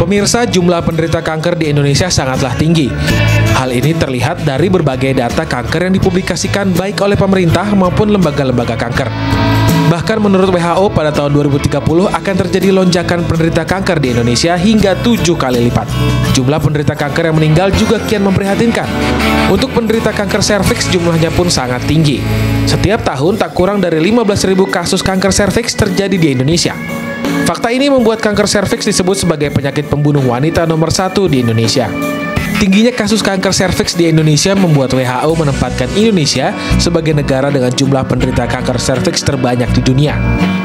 Pemirsa, jumlah penderita kanker di Indonesia sangatlah tinggi. Hal ini terlihat dari berbagai data kanker yang dipublikasikan baik oleh pemerintah maupun lembaga-lembaga kanker. Bahkan menurut WHO pada tahun 2030 akan terjadi lonjakan penderita kanker di Indonesia hingga 7 kali lipat. Jumlah penderita kanker yang meninggal juga kian memprihatinkan. Untuk penderita kanker serviks jumlahnya pun sangat tinggi. Setiap tahun tak kurang dari 15.000 kasus kanker serviks terjadi di Indonesia. Fakta ini membuat kanker serviks disebut sebagai penyakit pembunuh wanita nomor 1 di Indonesia. Tingginya kasus kanker serviks di Indonesia membuat WHO menempatkan Indonesia sebagai negara dengan jumlah penderita kanker serviks terbanyak di dunia.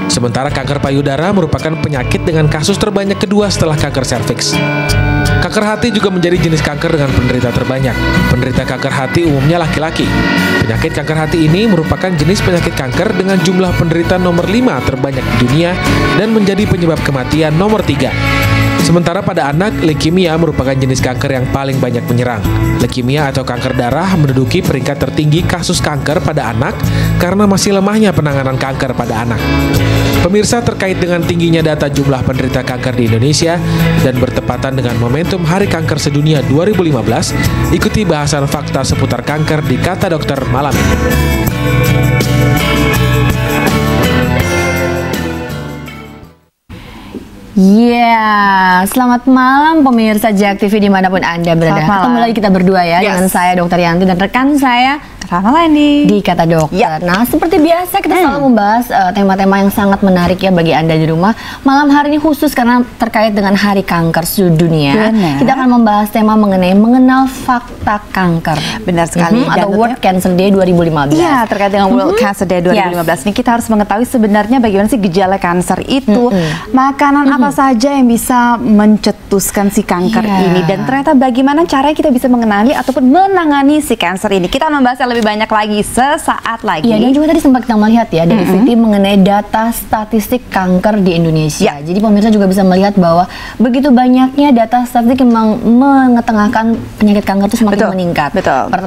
Sementara kanker payudara merupakan penyakit dengan kasus terbanyak kedua setelah kanker serviks. Kanker hati juga menjadi jenis kanker dengan penderita terbanyak. Penderita kanker hati umumnya laki-laki. Penyakit kanker hati ini merupakan jenis penyakit kanker dengan jumlah penderita nomor 5 terbanyak di dunia dan menjadi penyebab kematian nomor 3. Sementara pada anak, leukemia merupakan jenis kanker yang paling banyak menyerang. Leukemia atau kanker darah menduduki peringkat tertinggi kasus kanker pada anak karena masih lemahnya penanganan kanker pada anak. Pemirsa, terkait dengan tingginya data jumlah penderita kanker di Indonesia dan bertepatan dengan momentum Hari Kanker Sedunia 2015, ikuti bahasan fakta seputar kanker di Kata Dokter malam ini. Selamat malam pemirsa JAK TV dimanapun Anda berada. Ketemu lagi kita berdua ya, dengan saya Dr. Yanti dan rekan saya Ramalani di Kata Dokter. Nah, seperti biasa kita selalu membahas tema-tema yang sangat menarik ya bagi Anda di rumah. Malam hari ini khusus karena terkait dengan Hari Kanker Sedunia. Kita akan membahas tema mengenai mengenal fakta kanker. Benar sekali. Atau World Cancer Day 2015. Iya, terkait dengan World Cancer Day 2015 ini kita harus mengetahui sebenarnya bagaimana sih gejala kanker itu, makanan apa saja yang bisa mencetuskan si kanker ini, dan ternyata bagaimana caranya kita bisa mengenali ataupun menangani si kanker ini. Kita membahas yang lebih banyak lagi sesaat lagi. Iya, dan juga tadi sempat kita melihat ya dari Siti mengenai data statistik kanker di Indonesia. Jadi pemirsa juga bisa melihat bahwa begitu banyaknya data statistik memang mengetengahkan penyakit kanker itu semakin meningkat.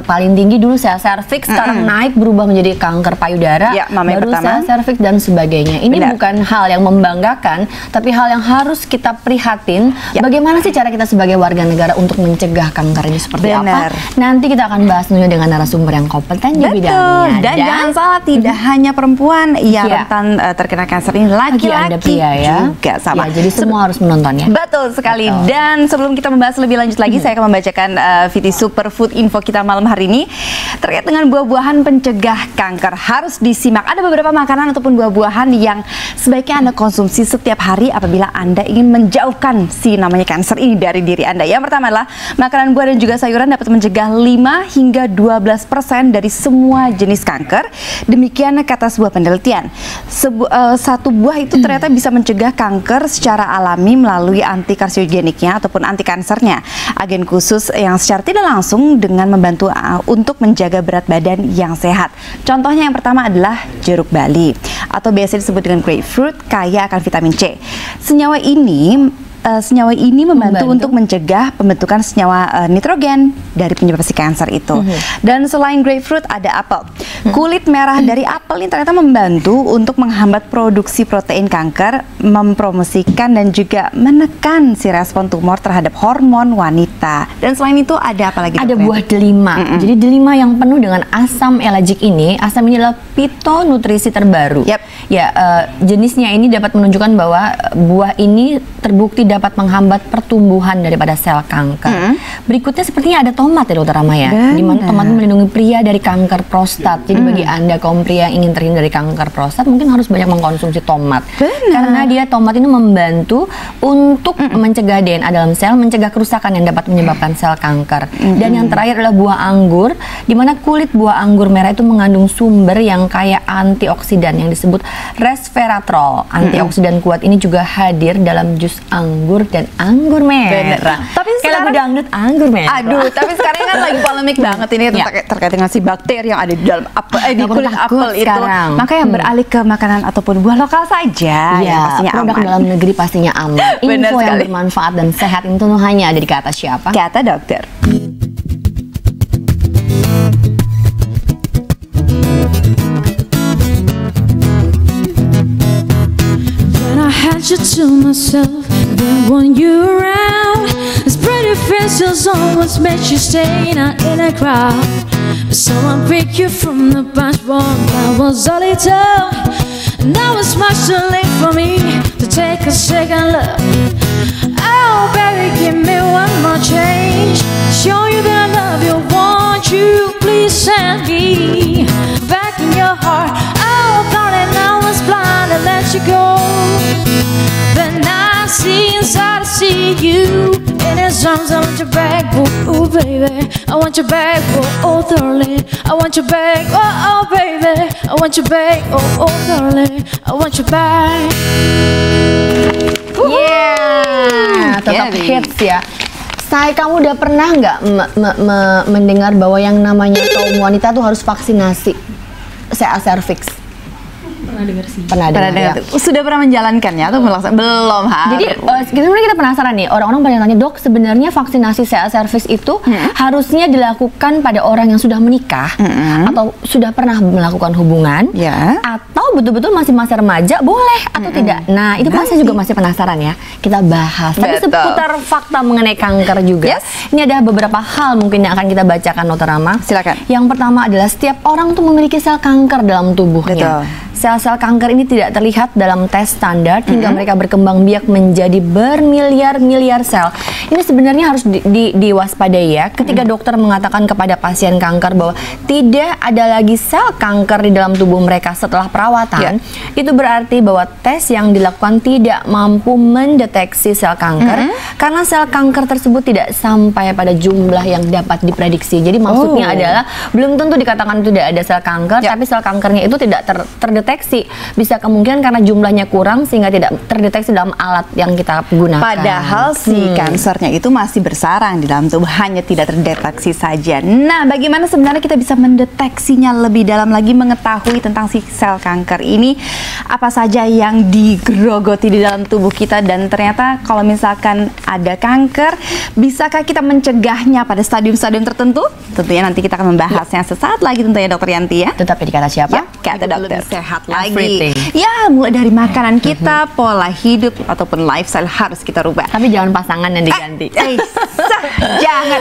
Paling tinggi dulu sel serviks, sekarang naik berubah menjadi kanker payudara, baru sel serviks dan sebagainya. Ini bukan hal yang membanggakan, tapi hal yang harus kita prihatin. Bagaimana sih cara kita sebagai warga negara untuk mencegah kanker ini seperti apa? Nanti kita akan bahas tentunya dengan narasumber yang kompeten di bidangnya. Dan jangan salah, tidak hanya perempuan yang rentan terkena kanker ini, laki-laki juga sama. Jadi semua harus menontonnya. Betul sekali. Dan sebelum kita membahas lebih lanjut lagi, saya akan membacakan VT Superfood Info kita malam hari ini terkait dengan buah-buahan pencegah kanker. Harus disimak. Ada beberapa makanan ataupun buah-buahan yang sebaiknya Anda konsumsi setiap hari apabila Anda ingin menjauhkan si namanya kanker ini dari diri Anda. Yang pertama adalah makanan buah dan juga sayuran dapat mencegah 5 hingga 12% dari semua jenis kanker. Demikian kata sebuah penelitian. Satu buah itu ternyata bisa mencegah kanker secara alami melalui antikarsiogeniknya ataupun antikansernya, agen khusus yang secara tidak langsung dengan membantu untuk menjaga berat badan yang sehat. Contohnya yang pertama adalah jeruk bali atau biasa disebut dengan grapefruit, kaya akan vitamin C. Senyawa ini membantu untuk mencegah pembentukan senyawa nitrogen dari penyebab si kanker itu. Dan selain grapefruit ada apel. Kulit merah dari apel ini ternyata membantu untuk menghambat produksi protein kanker, mempromosikan dan juga menekan si respon tumor terhadap hormon wanita. Dan selain itu ada apa lagi? Ada buah delima. Jadi delima yang penuh dengan asam elagik ini, asam ini adalah fitonutrisi terbaru. Jenisnya ini dapat menunjukkan bahwa buah ini terbukti dapat menghambat pertumbuhan daripada sel kanker. Berikutnya sepertinya ada tomat ya Dokter Rama ya, di mana tomat melindungi pria dari kanker prostat. Jadi bagi Anda kaum pria yang ingin terhindar dari kanker prostat mungkin harus banyak mengkonsumsi tomat. Karena tomat ini membantu untuk mencegah DNA dalam sel, mencegah kerusakan yang dapat menyebabkan sel kanker. Dan yang terakhir adalah buah anggur, di mana kulit buah anggur merah itu mengandung sumber yang kaya antioksidan yang disebut resveratrol. Antioksidan kuat ini juga hadir dalam jus anggur dan anggur merah. Tapi kayak lagu dangdut anggur merah. Aduh, tapi sekarang kan lagi polemik banget ini terkait dengan si bakteri yang ada di dalam apel, di kulit apel itu. Makanya beralih ke makanan ataupun buah lokal saja. Pastinya produk dalam negeri pastinya aman. Info yang bermanfaat dan sehat itu hanya ada di Kata siapa? Kata Dokter. When I had you to myself, didn't want you around. This pretty face just always makes you stay not in a crowd. But someone pick you from the bunch, but that was all it took. Now it's much too late for me to take a second look. Oh baby, give me one more change. Show you that I love you, want you, please send me back in your heart. Oh darling, I was blind and let you go. Then I see inside, I see you in his arms. I want you back, oh baby. I want you back, oh darling. I want you back, oh baby. I want you back, oh darling. I want you back. Yeah, tetap hits ya. Say, kamu udah pernah nggak mendengar bahwa yang namanya kaum wanita tuh harus vaksinasi CA cervix? Pernah dengar sih. Pernah dengar ya. Sudah pernah menjalankannya atau melaksanakan? Belum, Jadi sebenarnya kita penasaran nih, orang-orang pada tanya, dok, sebenarnya vaksinasi CA cervix itu harusnya dilakukan pada orang yang sudah menikah atau sudah pernah melakukan hubungan, atau betul-betul masih masa remaja boleh atau tidak? Nah, itu pasti juga masih penasaran ya. Kita bahas. Tapi seputar fakta mengenai kanker juga. Ini ada beberapa hal mungkin yang akan kita bacakan, Dr. Rama. Silakan. Yang pertama adalah setiap orang tuh memiliki sel kanker dalam tubuhnya. Sel-sel kanker ini tidak terlihat dalam tes standar hingga mereka berkembang biak menjadi bermiliar-miliar sel. Ini sebenarnya harus diwaspadai ya. Ketika dokter mengatakan kepada pasien kanker bahwa tidak ada lagi sel kanker di dalam tubuh mereka setelah perawatan, itu berarti bahwa tes yang dilakukan tidak mampu mendeteksi sel kanker karena sel kanker tersebut tidak sampai pada jumlah yang dapat diprediksi. Jadi maksudnya adalah belum tentu dikatakan tidak ada sel kanker, tapi sel kankernya itu tidak terdeteksi. Bisa kemungkinan karena jumlahnya kurang sehingga tidak terdeteksi dalam alat yang kita gunakan. Padahal si kansernya itu masih bersarang di dalam tubuh, hanya tidak terdeteksi saja. Nah, bagaimana sebenarnya kita bisa mendeteksinya lebih dalam lagi, mengetahui tentang si sel kanker ini, apa saja yang digerogoti di dalam tubuh kita, dan ternyata kalau misalkan ada kanker, bisakah kita mencegahnya pada stadium-stadium tertentu? Tentunya nanti kita akan membahasnya sesaat lagi tentunya, Dokter Yanti ya. Tetap di Kata Siapa? Kata dokter. Sehat lagi. Everything. Ya, mulai dari makanan kita, pola hidup ataupun lifestyle harus kita rubah. Tapi jangan pasangan yang diganti. Jangan.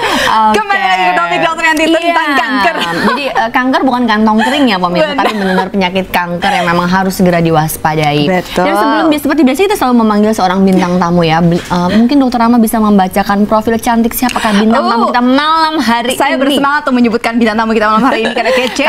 Kembali lagi ke topik Dokter Yanti tentang kanker. Jadi kanker bukan kantong kering ya pemirsa, tapi benar-benar penyakit kanker yang memang harus segera diwaspadai. Betul. Dan sebelum seperti biasa kita selalu memanggil seorang bintang tamu ya. Mungkin Dokter Rama bisa membacakan profil cantik siapakah bintang tamu kita malam hari Saya ini. bersemangat untuk menyebutkan bintang tamu kita malam hari ini karena kece.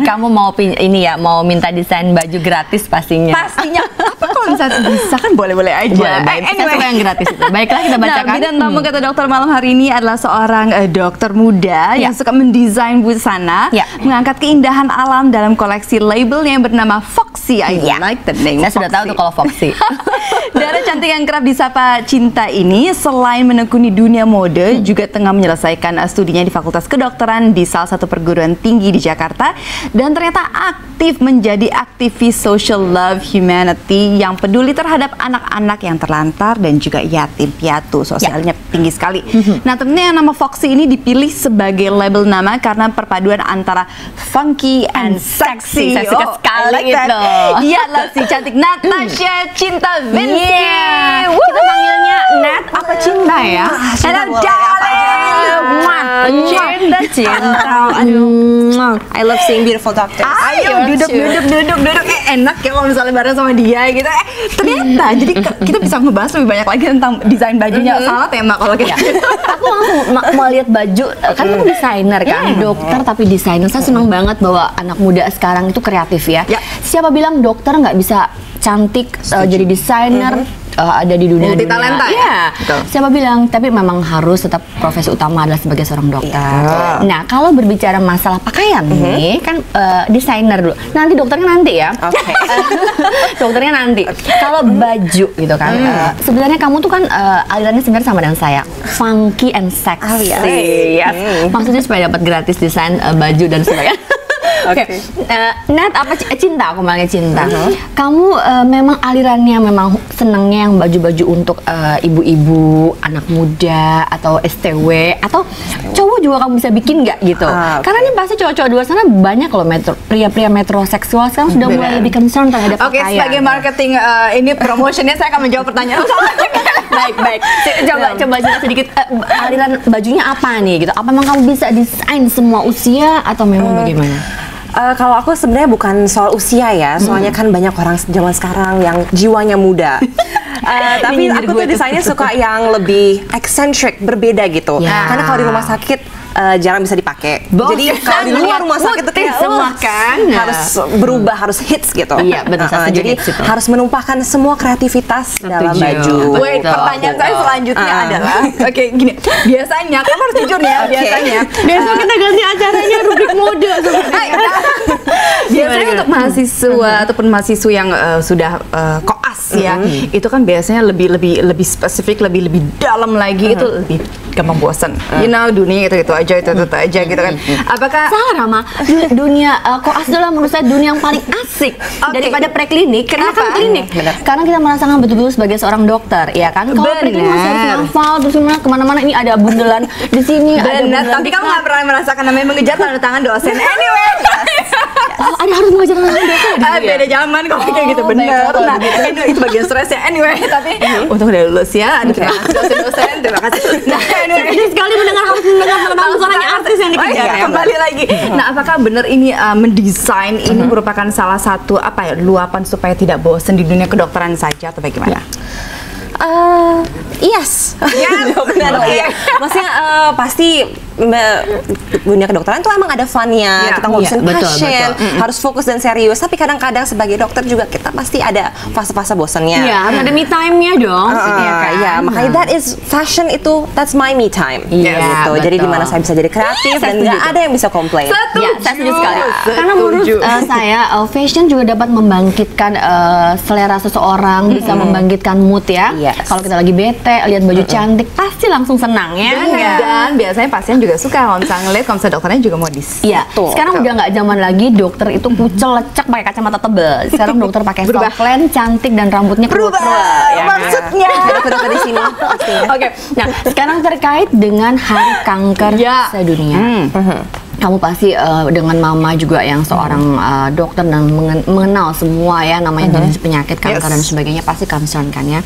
Kamu mau ini ya, mau minta desain baju gratis pastinya. Pastinya. Apa kalau misalnya bisa kan boleh-boleh aja. Boleh, saya suka yang gratis itu. Baiklah kita bacakan. Nah, bintang tamu kata dokter malam hari ini adalah seorang dokter muda yang suka mendesain busana, mengangkat keindahan alam dalam koleksi label yang bernama Foxy. I like the name. Saya sudah tahu tuh kalau Foxy. Dara cantik yang kerap disapa Cinta ini selain menekuni dunia mode, juga tengah menyelesaikan studinya di Fakultas Kedokteran di salah satu perguruan tinggi di Jakarta, dan ternyata aktif menjadi aktivis social love humanity yang peduli terhadap anak-anak yang terlantar dan juga yatim piatu. Sosialnya tinggi sekali. Nah, tentunya yang nama Foxy ini dipilih sebagai label nama karena perpaduan antara funky and sexy. Saya suka sekali itu. Iyalah si cantik Natasha Cinta Vinsky. Kita panggilnya Nat apa Cinta ya? Hello darling. Cinta. I love seeing beautiful doctors. Ayo duduk. Enak ya kalau misalnya bareng sama dia gitu. Ternyata jadi kita bisa ngebahas lebih banyak lagi tentang desain bajunya. Salah tema kalau kita. Aku langsung mau lihat baju, kan kamu desainer kan, dokter tapi desainer. Saya senang banget bahwa anak muda sekarang itu kreatif ya. Siapa bilang dokter nggak bisa cantik jadi desainer? Ada di dunia multitalenta ya. Siapa bilang? Tapi memang harus tetap profesi utama adalah sebagai seorang dokter. Nah, kalau berbicara masalah pakaian nih, kan desainer dulu. Nanti dokternya nanti ya. Dokternya nanti. Kalau baju gitu kan, sebenarnya kamu tuh kan alirannya sebenarnya sama dengan saya, funky and sexy. Maksudnya supaya dapat gratis desain baju dan sebagainya. Oke. Nat, apa Cinta, aku manggil Cinta. Kamu memang alirannya memang senangnya yang baju-baju untuk ibu-ibu, anak muda, atau STW, atau cowok juga kamu bisa bikin nggak gitu? Karena ini pasti cowok-cowok di luar sana banyak loh, pria-pria metroseksual sekarang sudah mulai lebih concern terhadap pakaian. Oke, sebagai marketing ini promotionnya saya akan menjawab pertanyaan. Baik. Coba jelas sedikit aliran bajunya apa nih gitu? Apa memang kamu bisa desain semua usia atau memang bagaimana? Kalau aku sebenarnya bukan soal usia ya, soalnya kan banyak orang zaman sekarang yang jiwanya muda. Tapi aku tuh desainnya suka yang lebih eccentric, berbeda gitu. Karena kalau di rumah sakit jarang bisa dipakai. Jadi kalau di luar rumah sakit itu kayak semua kan harus berubah, harus hits gitu. Iya, benar. Jadi harus menumpahkan semua kreativitas dalam baju. Wait, pertanyaan saya selanjutnya adalah, oke, gini, biasanya kamu harus jujur ya, biasanya besok kita ganti acaranya rubrik mode sebenarnya. Biasanya untuk mahasiswa ataupun mahasiswa yang sudah koas ya, itu kan biasanya lebih spesifik, lebih dalam lagi, itu lebih gampang bosan. You know, dunia itu aja gitu kan. Apakah salah, Rama? Dunia koas adalah menurut saya dunia yang paling asik daripada preklinik. Kenapa? Kan klinik. Karena kita merasakan betul-betul sebagai seorang dokter, ya kan? Kalau preklinik masih harus hafal terus kemana-mana, ini ada bundelan di sini. Benar, tapi kamu nggak pernah merasakan namanya mengejar tanda tangan dosen. Anyway. Ada harus mengejar tanda tangan dosen. Beda zaman kalau kayak gitu, bener. Nah, itu bagian stresnya. Anyway, tapi untuk udah lulus ya. Terima kasih dosen-dosen, terima kasih. Nah, sedih sekali harus mendengar tentang suaranya artis yang dikejar ya. Kembali lagi. Nah, apakah benar ini mendesain ini merupakan salah satu luapan supaya tidak bosan di dunia kedokteran saja atau bagaimana? Yes. Benar. Maksudnya pasti dunia kedokteran tuh emang ada funnya, kita ngurusin pasien, harus fokus dan serius. Tapi kadang-kadang sebagai dokter juga kita pasti ada fase-fase bosannya. Iya, harus ada me time-nya dong. Iya, makanya that is fashion itu, that's my me time. Gitu. Jadi di mana saya bisa jadi kreatif dan nggak ada yang bisa komplain. Saya setuju sekali. Karena menurut saya fashion juga dapat membangkitkan selera seseorang, bisa membangkitkan mood ya. Kalau kita lagi bete, lihat baju cantik, pasti langsung senang ya. Dan biasanya pasien juga suka kalau misalnya ngeliat, kalau misalnya dokternya juga modis. Iya. Sekarang udah nggak zaman lagi dokter itu kucel lecek pakai kacamata tebal. Sekarang dokter pakai softland, cantik dan rambutnya berubah. Maksudnya dokter di sini. Oke. Nah, sekarang terkait dengan Hari Kanker Sedunia. Kamu pasti dengan mama juga yang seorang dokter dan mengenal semua ya namanya jenis penyakit kanker dan sebagainya, pasti concern kan ya.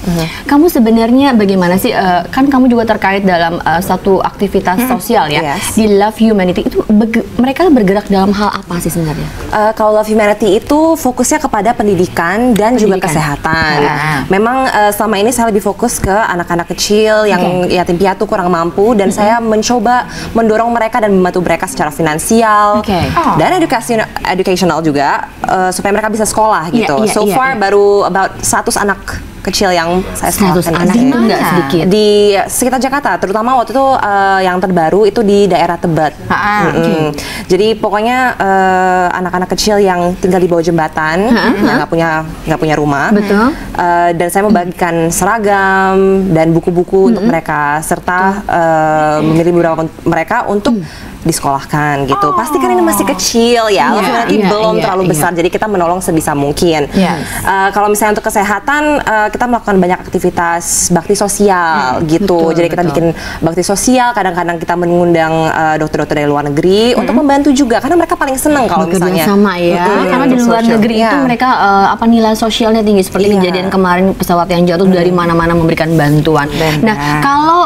Kamu sebenarnya bagaimana sih, kan kamu juga terkait dalam satu aktivitas sosial ya di Love Humanity itu, mereka bergerak dalam hal apa sih sebenarnya? Kalau Love Humanity itu fokusnya kepada pendidikan dan juga kesehatan. Memang selama ini saya lebih fokus ke anak-anak kecil yang yatim piatu, kurang mampu, dan saya mencoba mendorong mereka dan membantu mereka secara finansial dan educational juga supaya mereka bisa sekolah gitu. So far baru about 100 anak kecil yang saya sekolahkan anak itu nggak sedikit di sekitar Jakarta, terutama waktu itu yang terbaru itu di daerah Tebet. Jadi pokoknya anak-anak kecil yang tinggal di bawah jembatan, yang nggak punya rumah. Dan saya membagikan seragam dan buku-buku untuk mereka, serta memilih beberapa mereka untuk disekolahkan gitu. Pasti kan ini masih kecil ya, nanti belum terlalu besar, jadi kita menolong sebisa mungkin. Kalau misalnya untuk kesehatan, kita melakukan banyak aktivitas bakti sosial gitu. Jadi kita bikin bakti sosial, kadang-kadang kita mengundang dokter-dokter dari luar negeri untuk membantu juga, karena mereka paling seneng kalau misalnya sama ya. Karena di luar negeri itu mereka nilai sosialnya tinggi, seperti kejadian kemarin pesawat yang jatuh dari mana-mana memberikan bantuan. Nah, kalau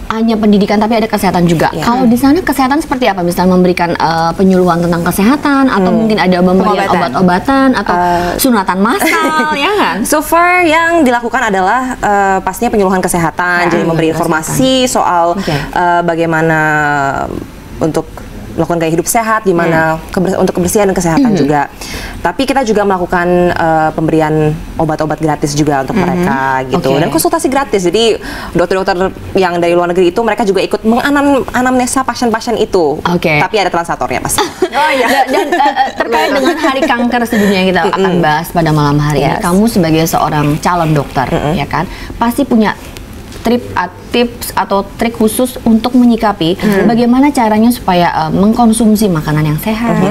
hanya pendidikan tapi ada kesehatan juga. Kalau di sana kesehatan seperti apa? Misalnya memberikan penyuluhan tentang kesehatan, atau mungkin ada memberikan obat-obatan atau sunatan massal, ya kan? So far yang dilakukan adalah pastinya penyuluhan kesehatan, jadi memberi informasi soal bagaimana untuk melakukan gaya hidup sehat, gimana untuk kebersihan dan kesehatan juga. Tapi kita juga melakukan pemberian obat-obat gratis juga untuk mereka gitu, dan konsultasi gratis. Jadi dokter-dokter yang dari luar negeri itu mereka juga ikut menganamnesa pasien-pasien itu. Tapi ada translatornya pasti. Dan terkait dengan Hari Kanker Sedunia yang kita akan bahas pada malam hari ini, kamu sebagai seorang calon dokter ya kan, pasti punya tips atau trik khusus untuk menyikapi bagaimana caranya supaya mengkonsumsi makanan yang sehat,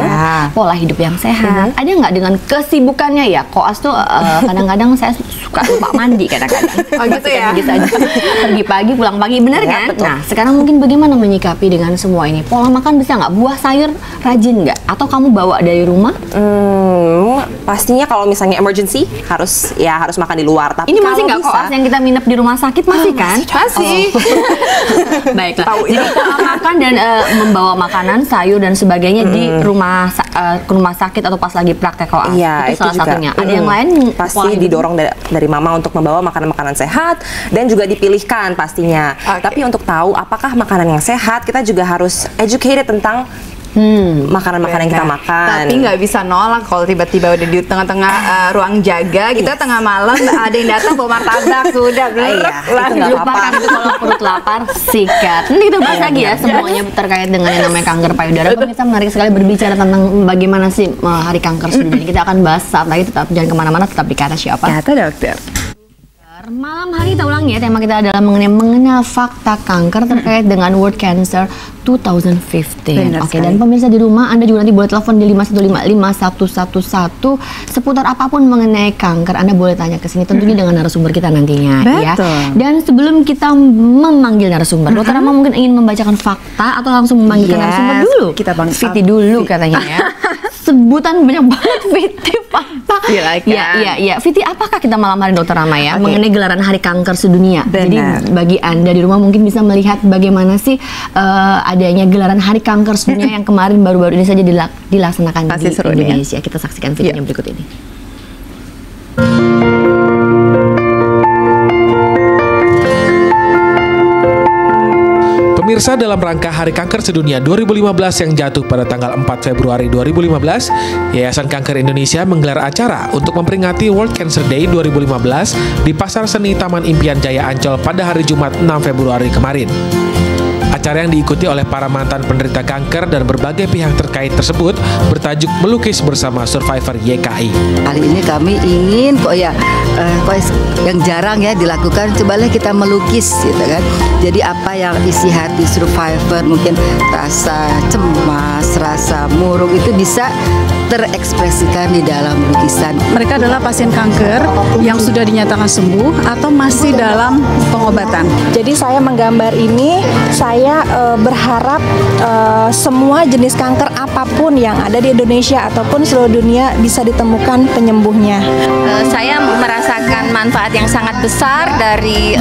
pola hidup yang sehat. Ada nggak dengan kesibukannya ya? Koas tuh kadang-kadang saya suka lupa mandi kadang-kadang. Oh gitu ya? Gitu aja. Pergi pagi, pulang pagi, bener kan? Betul. Nah, sekarang mungkin bagaimana menyikapi dengan semua ini? Pola makan bisa nggak? Buah sayur rajin nggak? Atau kamu bawa dari rumah? Pastinya kalau misalnya emergency harus makan di luar. Tapi Ini masih kalau nggak bisa, koas yang kita nginep di rumah sakit masih kan? Masih. Baiklah. Jadi pola makan dan membawa makanan, sayur dan sebagainya di rumah ke rumah sakit atau pas lagi praktek koas. Iya, itu salah juga. satunya. Ada yang lain Pasti pola hidup? didorong dari mama untuk membawa makanan-makanan sehat dan juga dipilihkan pastinya. Tapi untuk tahu apakah makanan yang sehat, kita juga harus educated tentang makanan-makanan yang kita makan. Tapi nggak bisa nolak kalau tiba-tiba udah di tengah-tengah ruang jaga, kita tengah malam ada yang datang bawa martabak, sudah itu nggak lupakan itu kalau perut lapar, sikat. Nanti kita bahas lagi ya semuanya terkait dengan yang namanya kanker payudara. Pemirsa, menarik sekali berbicara tentang bagaimana sih hari kanker sedunia. Kita akan bahas saat lagi, tetap jangan kemana-mana, tetap di Kata Siapa. Kata dokter. Malam hari kita ulang ya, tema kita adalah mengenal fakta kanker terkait dengan World Cancer 2015. Oke, dan pemirsa di rumah, Anda juga nanti boleh telepon di 5155111 seputar apapun mengenai kanker. Anda boleh tanya ke sini, tentunya dengan narasumber kita nantinya. Ya. Dan sebelum kita memanggil narasumber, Dokter Rama mungkin ingin membacakan fakta atau langsung memanggilkan narasumber dulu? Kita Fiti dulu katanya ya. Sebutan banyak banget Fiti fakta. Iya. Fiti, apakah kita malam hari Dokter Rama ya mengenai gelaran Hari Kanker Sedunia? Jadi bagi Anda di rumah mungkin bisa melihat bagaimana sih adanya gelaran Hari Kanker Sedunia yang kemarin baru-baru ini saja dilaksanakan di Indonesia. Kita saksikan videonya berikut ini. Pemirsa, dalam rangka Hari Kanker Sedunia 2015 yang jatuh pada tanggal 4 Februari 2015, Yayasan Kanker Indonesia menggelar acara untuk memperingati World Cancer Day 2015 di Pasar Seni Taman Impian Jaya Ancol pada hari Jumat 6 Februari kemarin. Acara yang diikuti oleh para mantan penderita kanker dan berbagai pihak terkait tersebut bertajuk Melukis Bersama Survivor YKI. Kali ini kami ingin yang jarang ya dilakukan, cobalah kita melukis gitu kan. Jadi apa yang isi hati survivor, mungkin rasa cemas, rasa murung itu bisa terekspresikan di dalam lukisan. Mereka adalah pasien kanker yang sudah dinyatakan sembuh atau masih dalam pengobatan. Jadi saya menggambar ini, saya berharap semua jenis kanker apapun yang ada di Indonesia ataupun seluruh dunia bisa ditemukan penyembuhnya. Saya merasakan manfaat yang sangat besar dari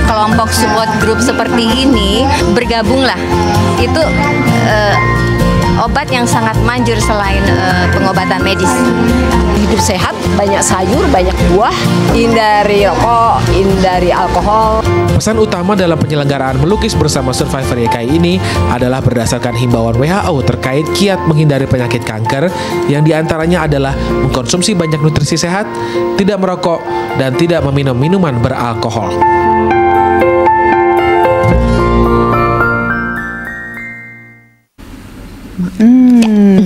kelompok support group seperti ini. Bergabunglah, itu obat yang sangat manjur selain pengobatan medis. Hidup sehat, banyak sayur, banyak buah, hindari rokok, hindari alkohol. Pesan utama dalam penyelenggaraan Melukis Bersama Survivor YKI ini adalah berdasarkan himbauan WHO terkait kiat menghindari penyakit kanker, yang diantaranya adalah mengkonsumsi banyak nutrisi sehat, tidak merokok, dan tidak meminum minuman beralkohol.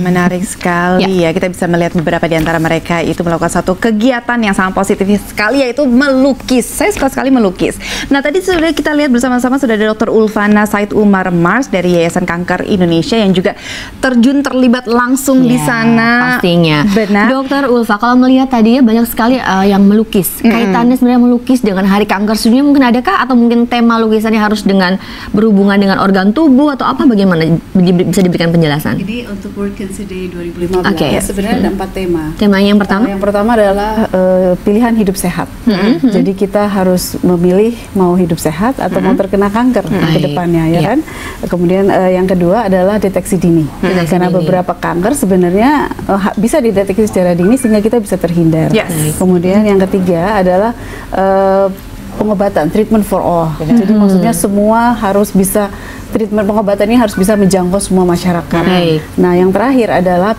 Menarik sekali ya. Kita bisa melihat beberapa di antara mereka itu melakukan satu kegiatan yang sangat positif sekali, yaitu melukis. Saya suka sekali melukis. Nah, tadi sudah kita lihat bersama-sama sudah ada Dr. Ulfana Said Umar Mars dari Yayasan Kanker Indonesia yang juga terlibat langsung di sana. Pastinya. Benar. Dokter Ulfa, kalau melihat tadi ya banyak sekali yang melukis. Kaitannya sebenarnya melukis dengan Hari Kanker Sedunia mungkin adakah, atau mungkin tema lukisannya harus dengan berhubungan dengan organ tubuh atau apa, bagaimana bisa diberikan penjelasan? Jadi untuk World Cancer Day 2015 sebenarnya ada 4 tema. Temanya yang pertama? Yang pertama adalah pilihan hidup sehat. Jadi kita harus memilih mau hidup sehat atau mau terkena kanker ke depannya, ya kan? Kemudian yang kedua adalah deteksi dini. Karena beberapa kanker sebenarnya bisa dideteksi secara dini sehingga kita bisa terhindar. Kemudian yang ketiga adalah pengobatan, treatment for all. Jadi maksudnya semua harus bisa treatment pengobatan ini harus bisa menjangkau semua masyarakat. Nah, yang terakhir adalah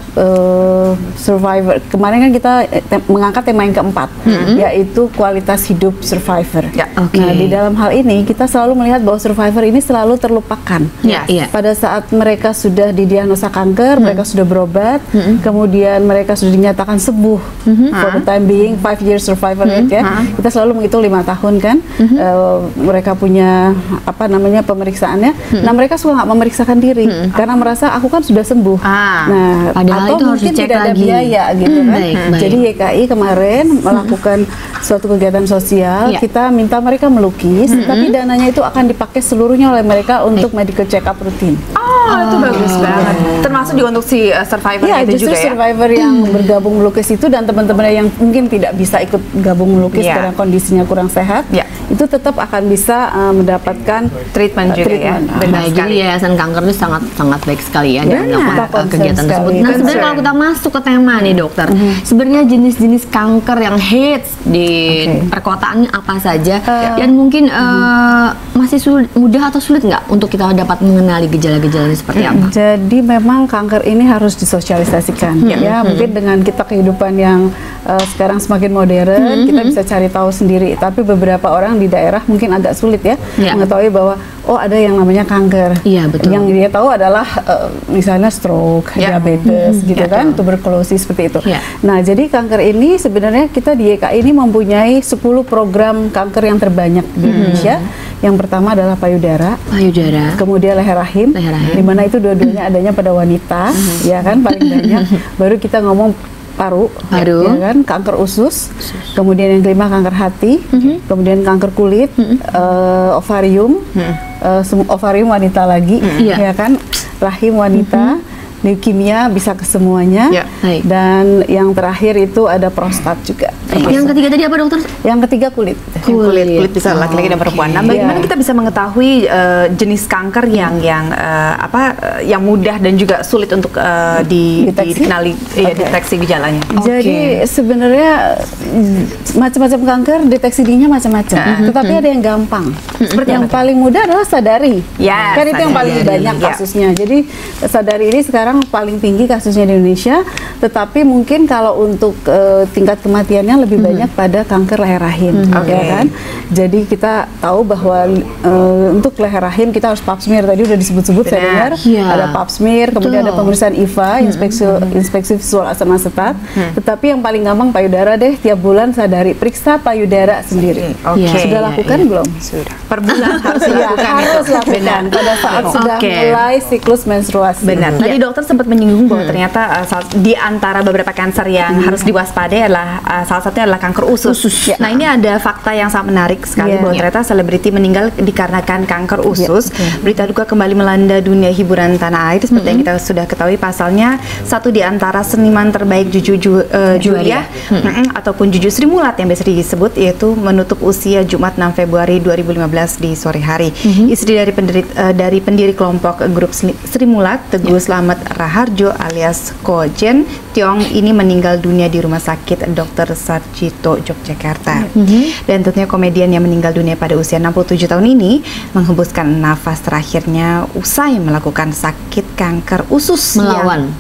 survivor. Kemarin kan kita mengangkat tema yang keempat, yaitu kualitas hidup survivor. Nah, di dalam hal ini kita selalu melihat bahwa survivor ini selalu terlupakan. Pada saat mereka sudah didiagnosa kanker, mereka sudah berobat, kemudian mereka sudah dinyatakan sembuh. For the time being 5 years survival rate ya. Kita selalu menghitung 5 tahun kan. Mereka punya apa namanya pemeriksaannya. Nah, mereka suka nggak memeriksakan diri karena merasa aku kan sudah sembuh. Nah, padahal atau itu harus mungkin dicek tidak ada lagi. biaya gitu kan. Jadi YKI kemarin melakukan suatu kegiatan sosial, kita minta mereka melukis, tapi dananya itu akan dipakai seluruhnya oleh mereka untuk medical check up rutin. Itu bagus banget. Termasuk juga untuk si survivor itu justru juga ya. Survivor yang bergabung melukis itu dan teman-teman yang mungkin tidak bisa ikut gabung melukis karena kondisinya kurang sehat, itu tetap akan bisa mendapatkan treatment juga ya. Baik, jadi Yayasan Kanker itu sangat baik sekali ya dalam melakukan kegiatan tersebut. Nah, sebenarnya kalau kita masuk ke tema nih dokter, sebenarnya jenis-jenis kanker yang hits di perkotaan ini apa saja? Dan mungkin masih mudah atau sulit nggak untuk kita dapat mengenali gejala-gejalanya seperti apa? Jadi memang kanker ini harus disosialisasikan. Ya, mungkin dengan kita kehidupan yang sekarang semakin modern, kita bisa cari tahu sendiri. Tapi beberapa orang di daerah mungkin agak sulit ya mengetahui bahwa ada yang namanya kanker. Yang dia tahu adalah misalnya stroke, diabetes, gitu kan, tuberkulosis seperti itu. Nah, jadi kanker ini sebenarnya kita di YKI ini mempunyai 10 program kanker yang terbanyak di Indonesia. Yang pertama adalah payudara, kemudian leher rahim, di mana itu dua-duanya adanya pada wanita, ya kan paling banyak. Baru kita ngomong paru, ya kan, kanker usus, kemudian yang kelima kanker hati, kemudian kanker kulit, ovarium, ovarium wanita lagi, ya kan, rahim wanita, leukemia bisa ke semuanya, dan yang terakhir itu ada prostat juga. Yang ketiga tadi apa dokter? Yang ketiga kulit. Kulit bisa laki-laki dan perempuan. Nah, bagaimana kita bisa mengetahui jenis kanker yang mudah dan juga sulit untuk dikenali, deteksi gejalanya? Jadi sebenarnya macam-macam kanker deteksi dininya macam-macam, tetapi ada yang gampang. Seperti yang paling mudah adalah sadari. Kan itu yang paling banyak kasusnya. Jadi sadari ini sekarang paling tinggi kasusnya di Indonesia, tetapi mungkin kalau untuk tingkat kematiannya lebih banyak pada kanker leher rahim, ya kan? Jadi kita tahu bahwa untuk leher rahim kita harus pap smear, tadi udah disebut-sebut saya dengar, ada pap smear, kemudian ada pemeriksaan IVA, inspeksi visual asam asetat, tetapi yang paling gampang payudara deh, tiap bulan sadari, periksa payudara sendiri. Sudah lakukan belum? Sudah. Per bulan harus lakukan pada saat sudah mulai siklus menstruasi. Benar. Tadi dokter sempat menyinggung bahwa ternyata di antara beberapa kanker yang harus diwaspadai adalah salah satunya adalah kanker usus. Nah, ini ada fakta yang sangat menarik sekali bahwa ternyata selebriti meninggal dikarenakan kanker usus. Berita duka kembali melanda dunia hiburan tanah air seperti yang kita sudah ketahui, pasalnya satu di antara seniman terbaik Julia ataupun Juju Sri Mulat yang biasa disebut, yaitu menutup usia Jumat 6 Februari 2015 di sore hari. Istri dari pendiri kelompok grup Sri Mulat, Teguh Slamet Raharjo alias Kojen Tiong ini meninggal dunia di Rumah Sakit Dr. Sarjito, Yogyakarta. Dan tentunya komedian yang meninggal dunia pada usia 67 tahun ini menghembuskan nafas terakhirnya usai melakukan sakit kanker usus. Melawan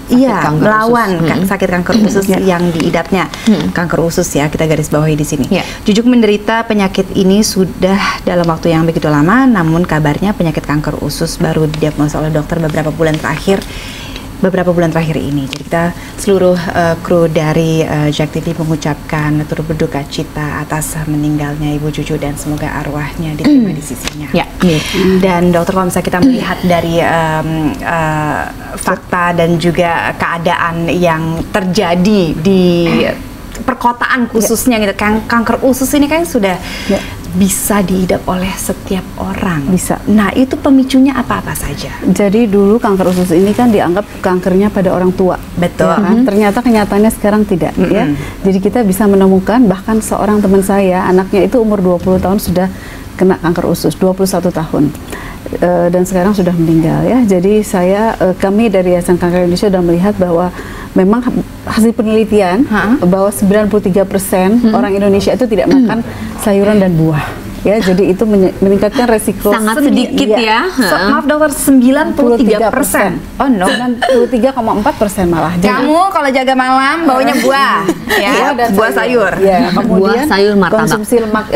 sakit kanker usus yang diidapnya. Kanker usus ya, kita garis bawahi di sini. Jujuk menderita penyakit ini sudah dalam waktu yang begitu lama, namun kabarnya penyakit kanker usus baru didiagnosa oleh dokter beberapa bulan terakhir ini. Jadi kita seluruh kru dari Jack TV mengucapkan turut berduka cita atas meninggalnya Ibu Juju dan semoga arwahnya diterima di sisinya. Dan dokter, kalau misalnya kita melihat dari fakta dan juga keadaan yang terjadi di perkotaan khususnya gitu, kanker usus ini kan sudah bisa diidap oleh setiap orang. Bisa. Nah, itu pemicunya apa-apa saja? Jadi dulu kanker usus ini kan dianggap kankernya pada orang tua. Betul. Kan? Ternyata kenyataannya sekarang tidak. Ya. Jadi kita bisa menemukan bahkan seorang teman saya, anaknya itu umur 20 tahun sudah kena kanker usus, 21 tahun. Dan sekarang sudah meninggal ya. Jadi kami dari Yayasan Kanker Indonesia sudah melihat bahwa memang hasil penelitian bahwa 93% orang Indonesia itu tidak makan sayuran dan buah. ya. Jadi itu meningkatkan resiko sangat sedikit ya. Maaf dokter, 93%. Oh no, 93,4% malah. Kamu kalau jaga malam baunya buah, ya, buah sayur. Ya, kemudian buah sayur, martabak. konsumsi lemak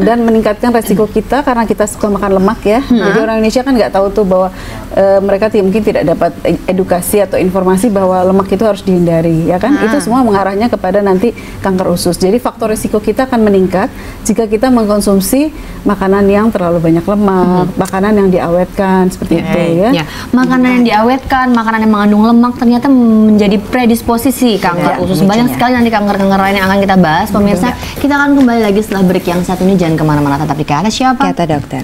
dan meningkatkan resiko kita karena kita suka makan lemak ya. Jadi orang Indonesia kan nggak tahu tuh bahwa mereka mungkin tidak dapat edukasi atau informasi bahwa lemak itu harus dihindari, ya kan? Itu semua mengarahnya kepada nanti kanker usus. Jadi faktor risiko kita akan meningkat jika kita mengkonsumsi makanan yang terlalu banyak lemak, makanan yang diawetkan seperti itu ya. Makanan yang diawetkan, makanan yang mengandung lemak ternyata menjadi predisposisi kanker usus. Banyak sekali nanti kanker-kanker lain yang akan kita bahas, pemirsa. Kita akan kembali lagi setelah break yang satu ini. Jangan kemana-mana, tetap di Kata Siapa? Kata Dokter.